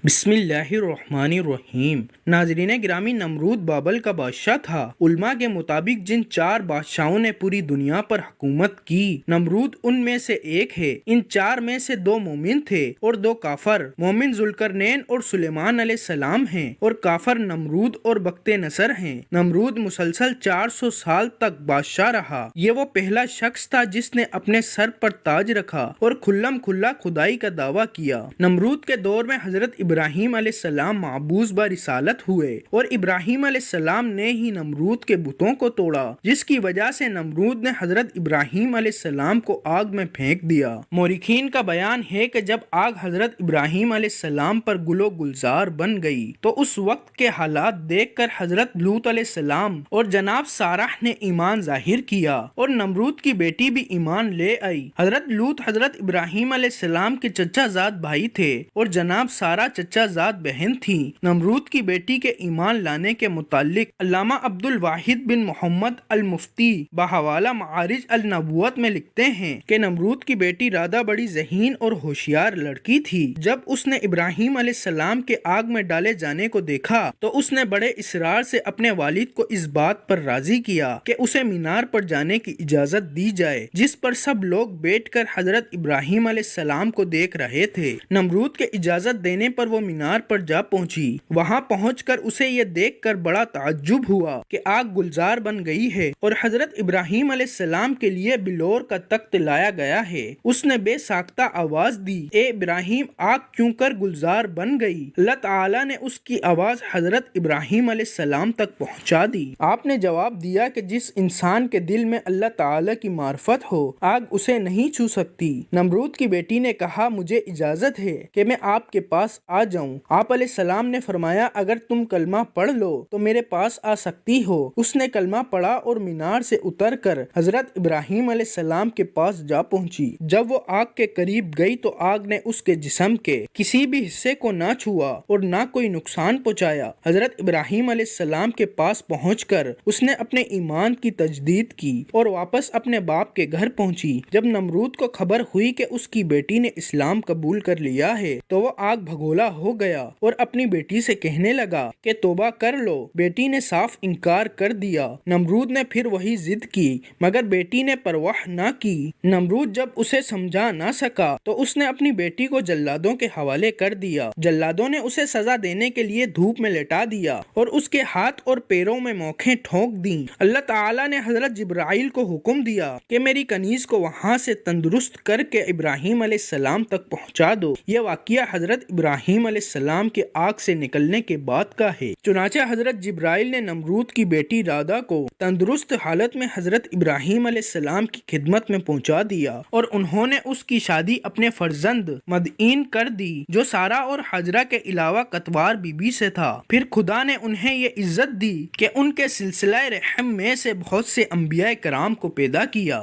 بسم اللہ الرحمن الرحیم۔ ناظرین گرامی، نمرود بابل کا بادشاہ تھا۔ علماء کے مطابق جن 4 بادشاہوں نے پوری دنیا پر حکومت کی، نمرود ان میں سے ایک ہے۔ ان 4 میں سے 2 مومن تھے اور 2 کافر۔ مومن ذوالقرنین اور سلیمان علیہ السلام ہیں اور کافر نمرود اور بخت نصر ہیں۔ نمرود مسلسل 400 سال تک بادشاہ رہا۔ یہ وہ پہلا شخص تھا جس نے اپنے سر پر تاج رکھا اور کھلم کھلا خدائی کا دعویٰ کیا۔ نمرود کے دور میں حضرت ابراہیم علیہ السلام معبوس برسالت ہوئے اور ابراہیم علیہ السلام نے ہی نمرود کے بتوں کو توڑا، جس کی وجہ سے نمرود نے حضرت ابراہیم علیہ السلام کو آگ میں پھینک دیا۔ مورخین کا بیان ہے کہ جب آگ حضرت ابراہیم علیہ السلام پر گل و گلزار بن گئی تو اس وقت کے حالات دیکھ کر حضرت لوط علیہ السلام اور جناب سارح نے ایمان ظاہر کیا اور نمرود کی بیٹی بھی ایمان لے آئی۔ حضرت لوط حضرت ابراہیم علیہ السلام کے چچا زاد بھائی تھے اور جناب سارہ چچا زاد بہن تھی۔ نمرود کی بیٹی کے ایمان لانے کے متعلق علامہ عبد الواحد بن محمد المفتی بحوالہ معارج النبوت میں لکھتے ہیں کہ نمرود کی بیٹی رادہ بڑی ذہین اور ہوشیار لڑکی تھی۔ جب اس نے ابراہیم علیہ السلام کے آگ میں ڈالے جانے کو دیکھا تو اس نے بڑے اصرار سے اپنے والد کو اس بات پر راضی کیا کہ اسے مینار پر جانے کی اجازت دی جائے، جس پر سب لوگ بیٹھ کر حضرت ابراہیم علیہ السلام کو دیکھ رہے تھے۔ نمرود کے اجازت دینے پر وہ مینار پر جا پہنچی۔ وہاں پہنچ کر اسے یہ دیکھ کر بڑا تعجب ہوا کہ آگ گلزار بن گئی ہے اور حضرت ابراہیم علیہ السلام کے لیے بلور کا تخت لایا گیا ہے۔ اس نے بے ساختہ آواز دی، اے ابراہیم، آگ کیوں کر گلزار بن گئی؟ اللہ تعالیٰ نے اس کی آواز حضرت ابراہیم علیہ السلام تک پہنچا دی۔ آپ نے جواب دیا کہ جس انسان کے دل میں اللہ تعالیٰ کی معرفت ہو، آگ اسے نہیں چھو سکتی۔ نمرود کی بیٹی نے کہا، مجھے اجازت ہے کہ میں آپ کے پاس آ جاؤں۔ آپ علیہ السلام نے فرمایا، اگر تم کلمہ پڑھ لو تو میرے پاس آ سکتی ہو۔ اس نے کلمہ پڑھا اور مینار سے اتر کر حضرت ابراہیم علیہ السلام کے پاس جا پہنچی۔ جب وہ آگ کے قریب گئی تو آگ نے اس کے جسم کے کسی بھی حصے کو نہ چھوا اور نہ کوئی نقصان پہنچایا۔ حضرت ابراہیم علیہ السلام کے پاس پہنچ کر اس نے اپنے ایمان کی تجدید کی اور واپس اپنے باپ کے گھر پہنچی۔ جب نمرود کو خبر ہوئی کہ اس کی بیٹی نے اسلام قبول کر لیا ہے تو وہ آگ بھگولا ہو گیا اور اپنی بیٹی سے کہنے لگا کہ توبہ کر لو۔ بیٹی نے صاف انکار کر دیا۔ نمرود نے پھر وہی ضد کی مگر بیٹی نے پرواہ نہ کی۔ نمرود جب اسے سمجھا نہ سکا تو اس نے اپنی بیٹی کو جلادوں کے حوالے کر دیا۔ جلادوں نے اسے سزا دینے کے لیے دھوپ میں لٹا دیا اور اس کے ہاتھ اور پیروں میں موکھیں ٹھونک دیں۔ اللہ تعالیٰ نے حضرت جبرائیل کو حکم دیا کہ میری کنیز کو وہاں سے تندرست کر کے ابراہیم علیہ السلام تک پہنچا دو۔ یہ واقعہ حضرت ابراہیم علیہ السلام کے آگ سے نکلنے کے بعد کا ہے۔ چنانچہ حضرت جبرائیل نے نمرود کی بیٹی رادہ کو تندرست حالت میں حضرت ابراہیم علیہ السلام کی خدمت میں پہنچا دیا اور انہوں نے اس کی شادی اپنے فرزند مدعین کر دی، جو سارہ اور ہاجرہ کے علاوہ قطوار بی بی سے تھا۔ پھر خدا نے انہیں یہ عزت دی کہ ان کے سلسلہ رحم میں سے بہت سے انبیاء کرام کو پیدا کیا۔